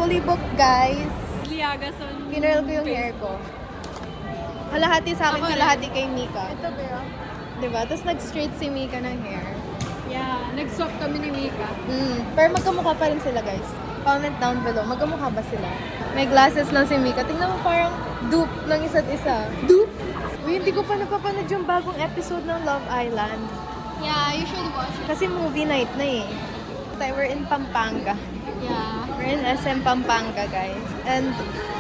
fully booked, guys. Liagason. Kinurl ko yung hair ko. Kalahati sa akin, kalahati kay Mika. Ito ba? Diba? Tapos nag-straight si Mika ng hair. Yeah, nag-swap kami ni Mika. Pero magkamukha pa rin sila, guys. Comment down below. Magkamukha ba sila? May glasses lang si Mika. Tingnan mo parang dupe ng isa't isa. Dupe? Uy, hindi ko pa napapanood yung bagong episode ng Love Island. Yeah, you should watch it. Kasi movie night na eh. We're in Pampanga. Yeah. We're in SM Pampanga, guys. And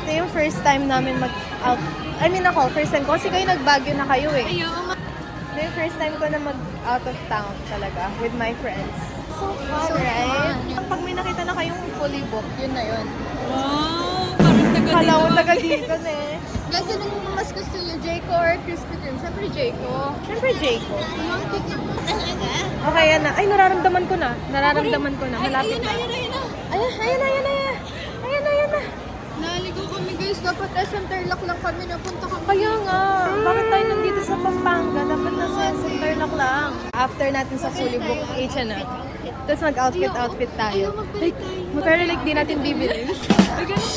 ito yung first time namin mag-out. I mean ako, first time ko. Kasi kayo nag-Baguio na kayo eh. Ayun. Ito yung first time ko na mag-out of town talaga with my friends. So fun, So right? fun. Pag may nakita na kayong fully booked, yun na yun. Wow, parang taga Kala ko dito. taga dito na eh. Guys, anong mas gusto niyo? Jayco or Krispy Kreme? Siyempre Jayco. Siyempre, Jayco. Ang cute na. Okay, yan na. Ay, nararamdaman ko na. Nararamdaman ko na. Malapit Ayun na, na. ayun na, ayun na. Ayan, ayan na, ayan na, ayan. Ayan na, ayan na. Naligo kami guys. Dapat SM Tarlac lang kami. Napunta kami. Kaya nga, bakit tayo nandito sa Pampanga? Dapat nasa Tarlac lang. After natin sa fully book H&M, tapos mag-outfit tayo. Ayaw magbalik tayo. Pero like, di natin bibili. Ay, ganun.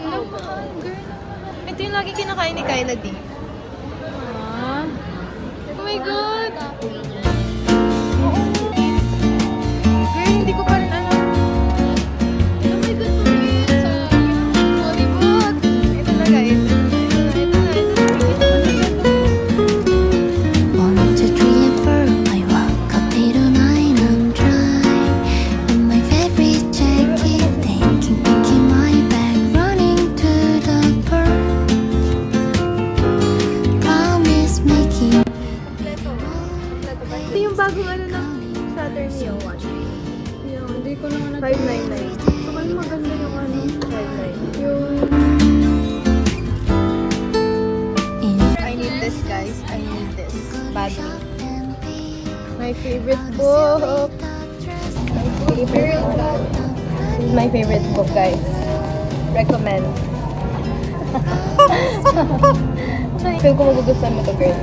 Ang mahal, girl. Ito yung lagi kinakain ni Kyla D. Ah. Oh my God! Oo. Girl, hindi ko pa rin alam. Oh my God, Marie. Sa Hollywood. Ito na guys. Ito na. One, two, three, and four. I walk up 8 or 9 and try. On my favorite jacket, taking my bag, running to the purse. Promise making. Ito yung bagong ano ng Saturn Neo 1. Hindi ko naman 599. Kapag maganda yung ano. 599. Yung... I need this guys. I need this. Badly. My favorite book. This is my favorite book, guys. Recommend. Feel ko magugustuhan mo to, girl.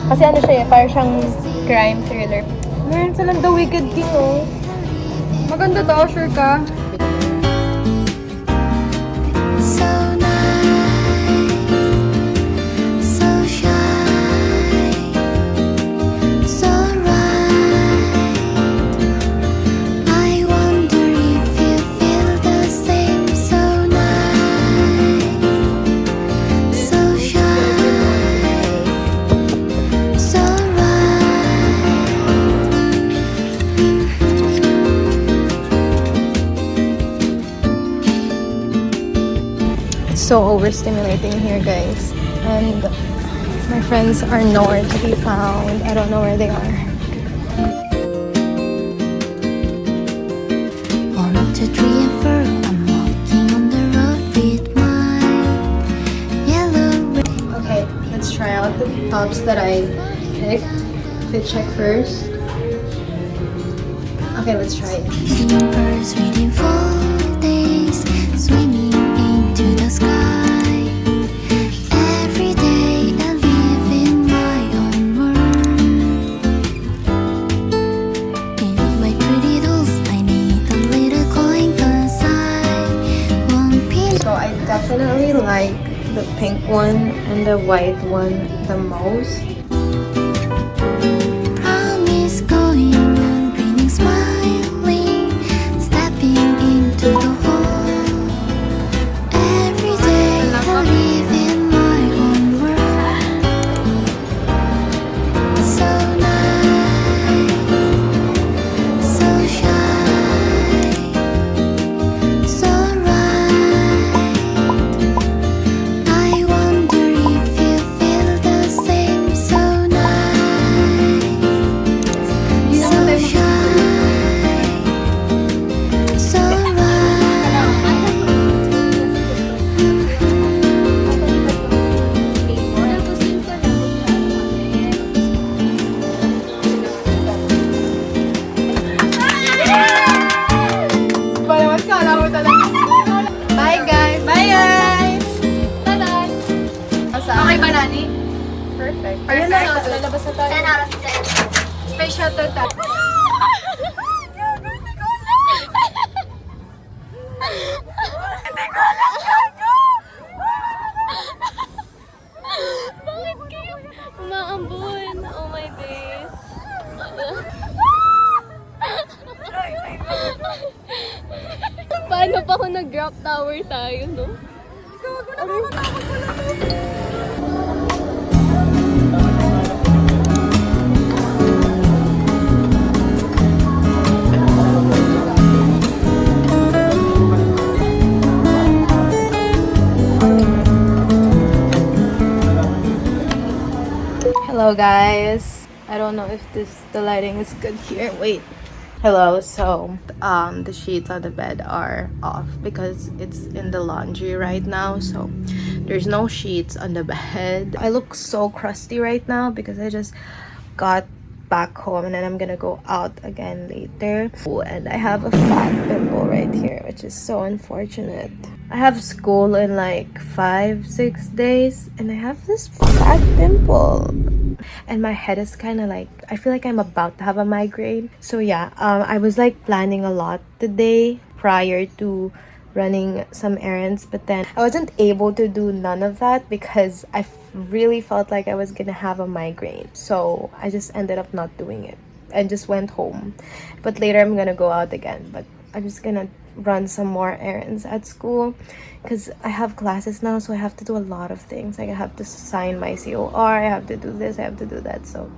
Kasi ano siya eh, parang siyang crime thriller. Meron silang The Wicked King, oh. Maganda daw, sure ka? So nice, so shy, so right. I wonder if you feel the same. So nice, so shy, so right. It's so overstimulating here, guys. And my friends are nowhere to be found. I don't know where they are. 1, 2, 3, and 4. I'm walking on the road with my yellow. Okay, let's try out the tops that I picked. Fit check first. Okay, let's try it. Birds reading for days, swimming into the sky. Every day I live in my own world. In my pretty dolls, I need a little coin 'cause I won't be. So I definitely like the pink one and the white one the most. Promise going on, grinning, smiling, stepping into the hall. Every day I live in my own world. So nice, so shy, so right. I wonder if you feel the same. So nice, so shy, so Bye guys! Bye guys! Bye-bye! Okay ba, Nani? Perfect. Ayun na, lalabas na tayo. 10 out of 10. Space shuttle tayo. Kala ko nag-drop tower tayo, no? Gago, nakakatakot pala to. Hello guys. I don't know if the lighting is good here. Wait. Hello. So, the sheets on the bed are off because it's in the laundry right now. So, there's no sheets on the bed. I look so crusty right now because I just got back home and then I'm gonna go out again later. Oh, and I have a fat pimple right here, which is so unfortunate. I have school in like 5-6 days and I have this fat pimple. And my head is kind of like, I feel like I'm about to have a migraine. So yeah, I was like planning a lot today prior to running some errands, but then I wasn't able to do none of that because I really felt like I was gonna have a migraine. So I just ended up not doing it and just went home. But later I'm gonna go out again, but I'm just gonna run some more errands at school because I have classes now, so I have to do a lot of things. Like I have to sign my COR, I have to do this, I have to do that, so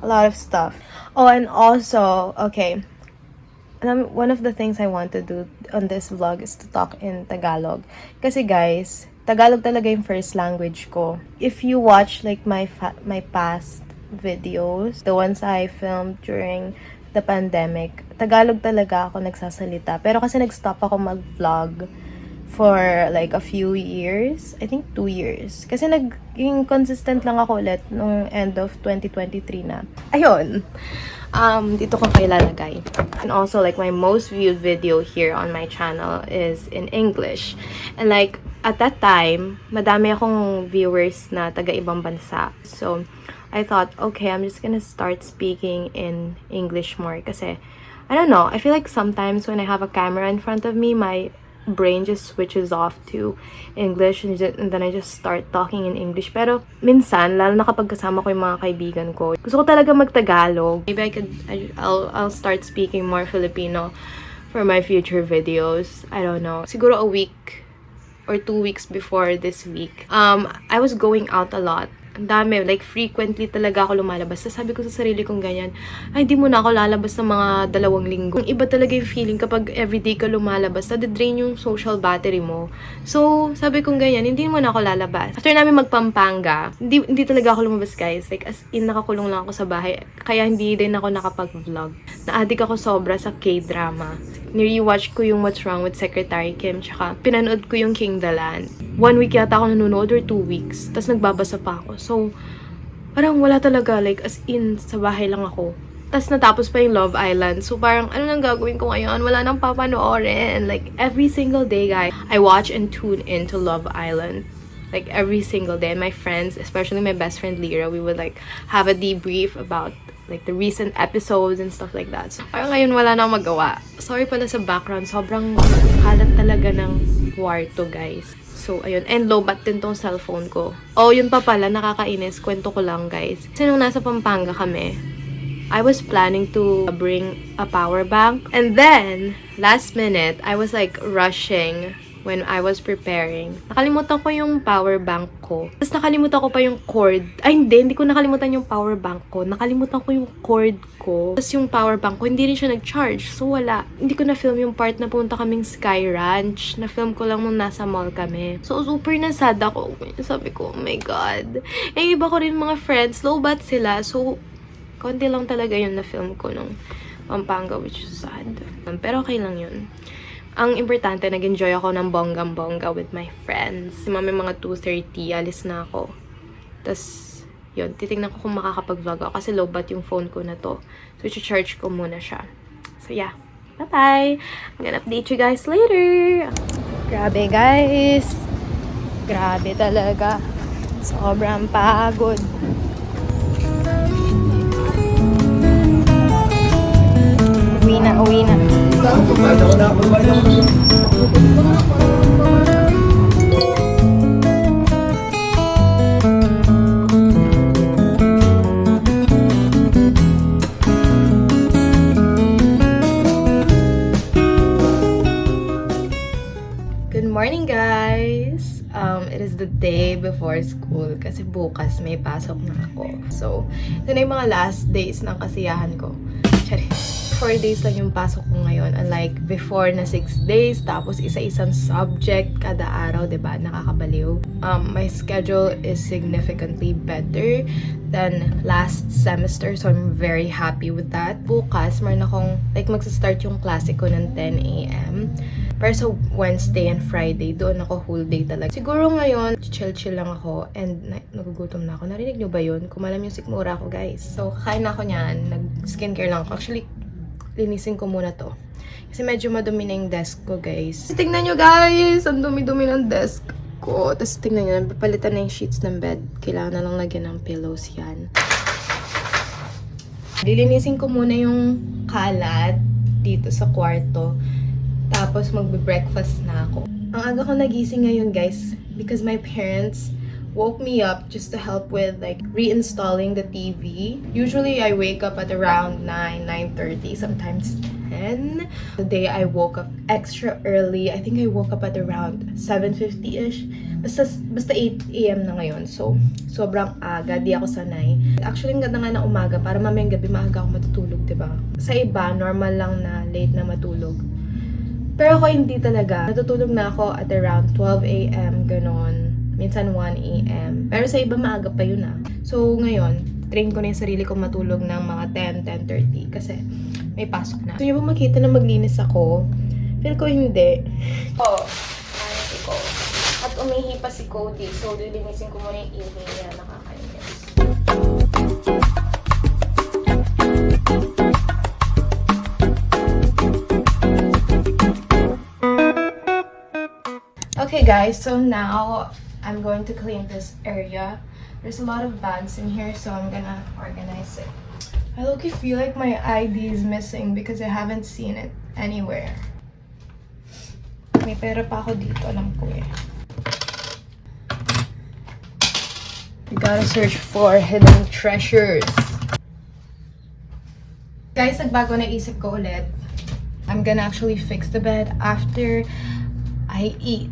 a lot of stuff. Oh, and also, okay, one of the things I want to do on this vlog is to talk in Tagalog. Kasi guys, Tagalog talaga yung first language ko. If you watch like my past videos, the ones I filmed during the pandemic, Tagalog talaga ako nagsasalita. Pero kasi nag-stop ako mag-vlog for like a few years. I think 2 years. Kasi yung consistent lang ako ulit nung end of 2023 na. Ayun. Dito ko kayo lalagay. And also, like, my most viewed video here on my channel is in English. And like, at that time, madami akong viewers na taga-ibang bansa. So, I thought, okay, I'm just gonna start speaking in English more. Kasi, I don't know, I feel like sometimes when I have a camera in front of me, my brain just switches off to English and then I just start talking in English. Pero minsan, lalo na kapag kasama ko yung mga kaibigan ko, gusto ko talaga mag-Tagalog. Maybe I'll start speaking more Filipino for my future videos. I don't know. Siguro a week or 2 weeks before this week, I was going out a lot. Ang dami, like, frequently talaga ako lumalabas. So, sabi ko sa sarili kong ganyan, ay, di mo na ako lalabas ng mga 2 linggo. Iba talaga yung feeling kapag everyday ka lumalabas, nade-drain yung social battery mo. So, sabi kong ganyan, hindi mo na ako lalabas. After namin magpampanga, hindi talaga ako lumabas, guys. Like, as in, nakakulong lang ako sa bahay. Kaya hindi din ako nakapag-vlog. Na-addict ako sobra sa K-drama. Nirewatch ko yung What's Wrong with Secretary Kim, tsaka pinanood ko yung King the Land. 1 week yata ako nanonood or 2 weeks. Tapos nagbabasa pa ako. So, parang wala talaga. Like, as in, sa bahay lang ako. Tapos natapos pa yung Love Island. So, parang, ano nang gagawin ko ngayon? Wala nang papanoorin. Like, every single day, guys, I watch and tune into Love Island. Like, every single day. And my friends, especially my best friend Lyra, we would, like, have a debrief about like the recent episodes and stuff like that. So, parang ngayon wala na magawa. Sorry pala sa background. Sobrang kalat talaga ng kwarto, guys. So, ayun. And low-bat din tong cellphone ko. Oh, yun pa pala. Nakakainis. Kwento ko lang, guys. Kasi nung nasa Pampanga kami, I was planning to bring a power bank. And then, last minute, I was like rushing when I was preparing. Nakalimutan ko yung power bank ko. Tapos nakalimutan ko pa yung cord. Ay, hindi ko nakalimutan yung power bank ko. Nakalimutan ko yung cord ko. Tapos yung power bank ko, hindi rin siya nag-charge. So, wala. Hindi ko na-film yung part na punta kaming Sky Ranch. Na-film ko lang nung nasa mall kami. So, super nasad ako. Sabi ko, oh my God. Eh, iba ko rin mga friends. Low-bat sila. So, konti lang talaga yun na-film ko nung Pampanga, which is sad. Pero okay lang yun. Ang importante, nag-enjoy ako ng bonggang-bongga with my friends. May mga 2:30, alis na ako. Tapos, yun, titignan ko kung makakapag-vlog ako kasi low-bat yung phone ko na to. So, i-charge ko muna siya. So, yeah. Bye-bye! I'm gonna update you guys later! Grabe, guys! Grabe talaga. Sobrang pagod. Uwi na. It is the day before school kasi bukas may pasok na ako. So, ito na yung mga last days ng kasiyahan ko. Charis. 4 days lang yung pasok ko ngayon. Unlike before na 6 days, tapos isa-isang subject kada araw, diba? Nakakabaliw. My schedule is significantly better than last semester, so I'm very happy with that. Bukas, meron akong, like, magsa-start yung klase ko ng 10 a.m. Pero sa Wednesday and Friday, doon ako whole day talaga. Siguro ngayon, chill-chill lang ako and nagugutom na ako. Narinig nyo ba yun? Kumalam yung sikmura ko, guys. So, kakain na ako niyan. Nag-skincare lang ako. Actually, linisin ko muna to. Kasi medyo madumi na yung desk ko, guys. Tingnan nyo, guys! Ang dumi-dumi ng desk ko. Tapos tingnan nyo, napapalitan na yung sheets ng bed. Kailangan na lang lagyan ng pillows yan. Lilinisin ko muna yung kalat dito sa kwarto. Tapos magbe-breakfast na ako. Ang aga ko nagising ngayon, guys, because my parents woke me up just to help with like reinstalling the TV. Usually I wake up at around 9:30, sometimes 10. Today I woke up extra early. I think I woke up at around 7:50ish. Basta 8 a.m. na ngayon. So, sobrang aga. Di ako sanay. Actually, ang ganda nga ng umaga para mamayang gabi maaga ako matutulog, diba? Sa iba, normal lang na late na matulog. Pero ako hindi talaga. Natutulog na ako at around 12 a.m. ganon. Minsan 1 a.m. Pero sa iba maaga pa yun ah. So ngayon, train ko na yung sarili ko matulog ng mga 10, 10:30 kasi may pasok na. So yung ba makita na maglinis ako? Feel ko hindi. Oh, si ko. At umihi pa si Cody. So lilinisin ko muna yung ihi niya. Nakakainis. Okay guys, so now I'm going to clean this area. There's a lot of bags in here, so I'm gonna organize it. I low-key feel like my ID is missing because I haven't seen it anywhere. May pera pa ako dito, alam ko eh. We gotta search for hidden treasures. Guys, nagbago na isip ko ulit. I'm gonna actually fix the bed after I eat.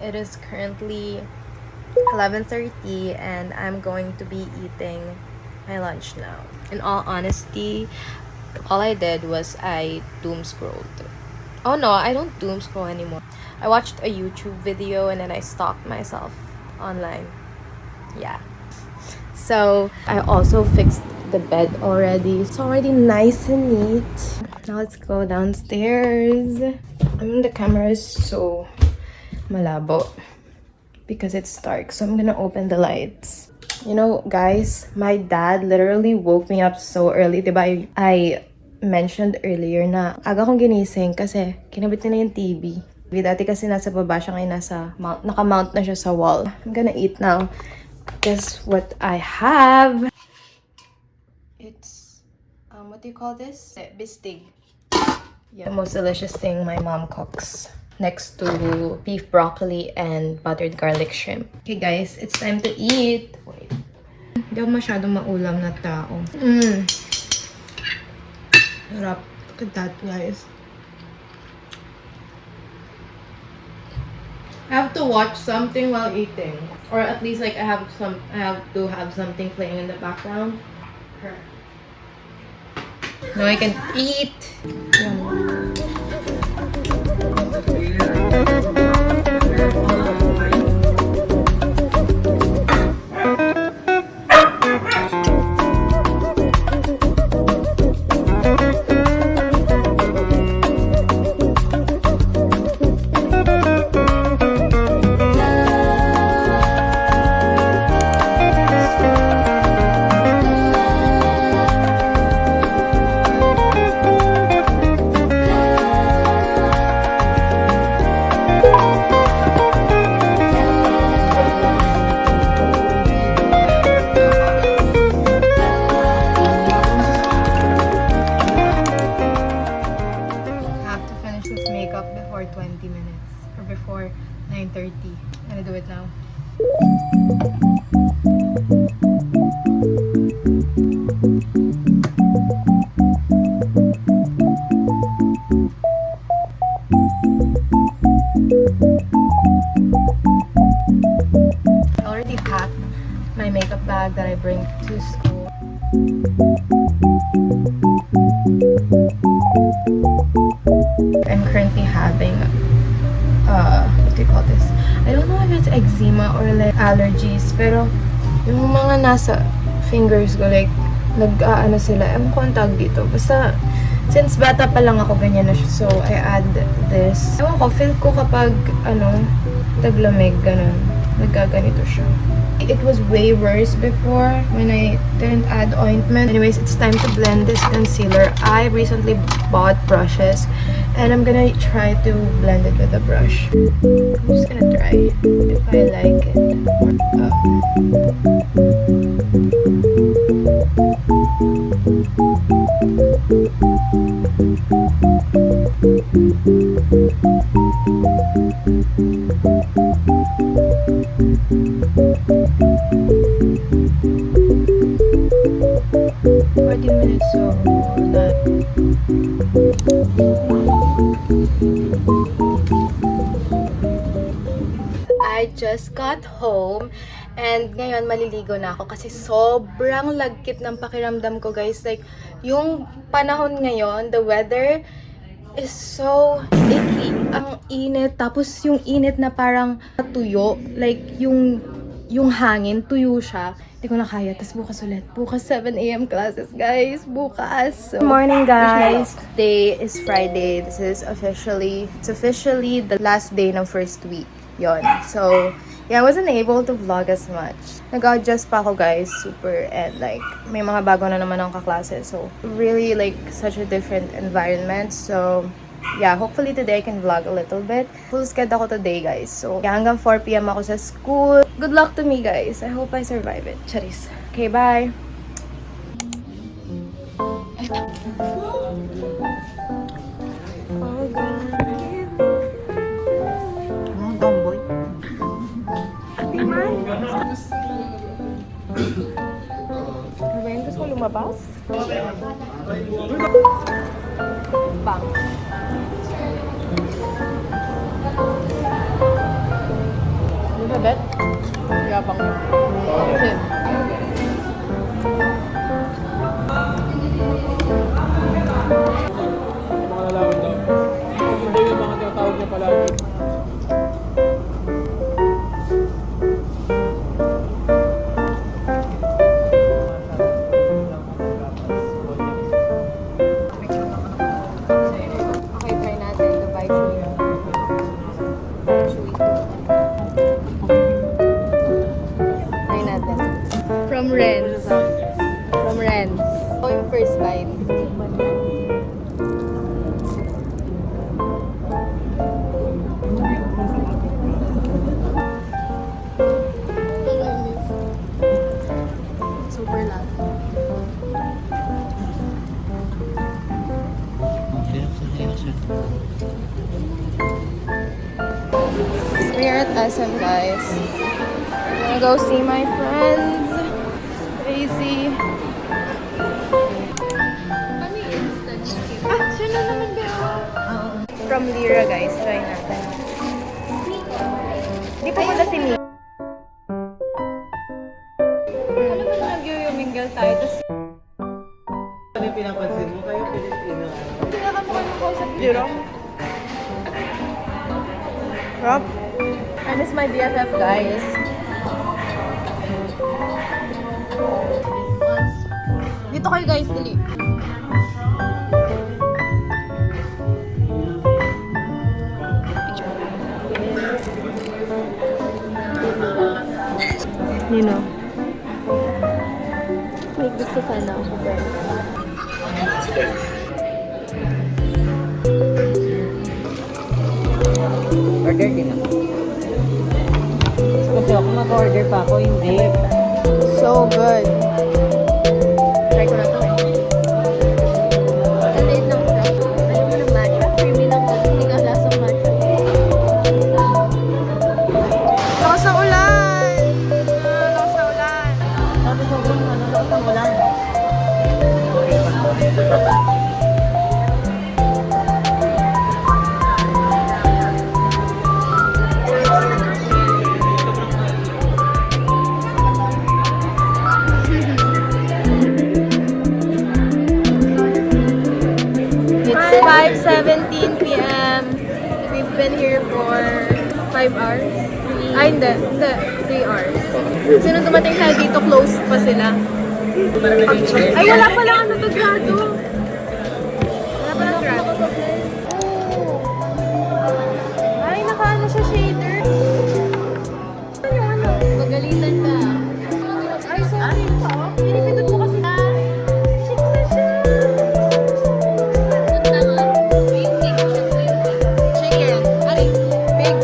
It is currently 11:30 and I'm going to be eating my lunch now. In all honesty, all I did was I doom scrolled. Oh no, I don't doom scroll anymore. I watched a YouTube video and then I stalked myself online. Yeah. So I also fixed the bed already. It's already nice and neat. Now let's go downstairs. The camera is so malabo because it's dark, so I'm gonna open the lights. You know, guys, my dad literally woke me up so early. Diba, I mentioned earlier na aga kong ginising kasi kinabit na yung TV. Dati kasi nasa baba siya, ngayon naka-mount na siya sa wall. I'm gonna eat now. Guess what I have? It's what do you call this? Bistig. Yeah, the most delicious thing my mom cooks. Next to beef broccoli and buttered garlic shrimp. Okay guys, it's time to eat. Wait. Hindi ako masyadong maulam na tao. Sarap. Look at that, guys. I have to watch something while eating. Or at least like I have to have something playing in the background. Now I can eat. Yum. Before 20 minutes or before 9:30. I'm gonna do it now. you call this? I don't know if it's eczema or like allergies, pero yung mga nasa fingers ko, like, nag-ano sila, ewan ko ang tawag dito. Basta, since bata pa lang ako, ganyan na siya. So, I add this. Ewan ko, feel ko kapag, taglamig, ganun. Nagkaganito siya. It was way worse before when I didn't add ointment. Anyways, it's time to blend this concealer. I recently bought brushes and I'm gonna try to blend it with a brush. I'm just gonna try if I like it. Minutes, so that I just got home and ngayon maliligo na ako kasi sobrang lagkit ng pakiramdam ko, guys. Like, yung panahon ngayon, the weather is so icky. Ang init, tapos yung init na parang tuyo, like yung hangin, tuyo siya. Hindi ko na kaya. Tapos bukas ulit. Bukas 7 a.m. classes, guys. Bukas. So, good morning, guys. Today is Friday. This is officially the last day ng first week. Yon. So, yeah, I wasn't able to vlog as much. Nag-adjust pa ako, guys. Super. And like, may mga bago na naman ang kaklase. So, really like such a different environment. So, yeah, hopefully today I can vlog a little bit. Full sked ako today, guys. So, yeah, hanggang 4 p.m. ako sa school. Good luck to me, guys. I hope I survive it. Charis. Okay, bye. Oh, God. Ang tomboy. Ngayon gusto ko lumabas? Bang. Elizabeth? Yabang. Kasi, Mga lalawan daw. Hindi yung mga tinatawag niya palagi. okay, try natin. Dubai Chewy. Try natin. From Renz. From Renz. Ito yung first bite. Super love. We are at SM, guys. I'm gonna go see my friends. Crazy. Ah, siya na naman ba? From Lira, guys. Try natin. Di pa pala si Mia. Alam mo na nag-yoyomingle tayo, tapos Ano yung pinapansin mo? Kayo Pilipino. pinakamukha ng kausap Lira. Rob? I miss my BFF, guys. Dito kayo, guys, dali. Nino. May gusto sana ako, friend. Order din ako. Kasi ako mag-order pa ako, hindi. So good. Try ko na to, eh. Maliit lang siya. Alam mo ng matcha? Creamy lang to. Hindi ka lasang matcha. Lakas ng ulan! Lakas ng ulan! Sabi sobrang nanonood ang ulan. It's 5:17 p.m. We've been here for 5 hours? Ay, hindi. Hindi. 3 hours. Kasi nung dumating tayo dito, closed pa sila. Ay, wala pala ano to, grado. Wala pala grado. Ay, nakaano siya shader. Ano yung ano? Magalitan ka. Ay, sorry. Pinipindot mo kasi. Shit na siya. Punta nga. Painting. Chicken. Ay, pig.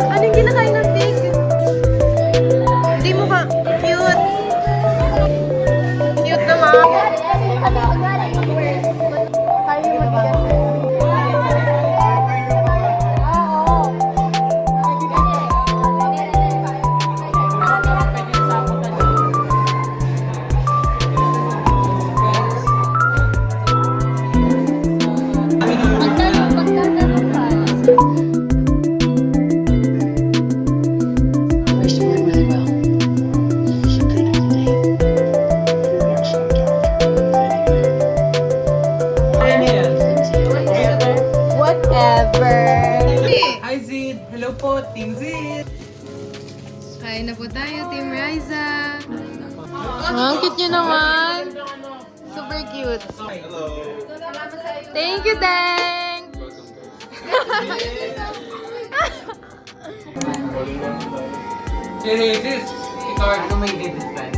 Ano yung kinakain ng pig? Hindi mo ka. Cute. Cute naman. Kaya mo Pagtanong ka. First went really well. She couldn't today. Whatever. Hi Zid! Hello po, Team Zid! Kain na po tayo, Team Riza. Ang cute nyo naman. Super cute. Hello! Thank you, Deng! Sis, ikaw ang tumigil this time.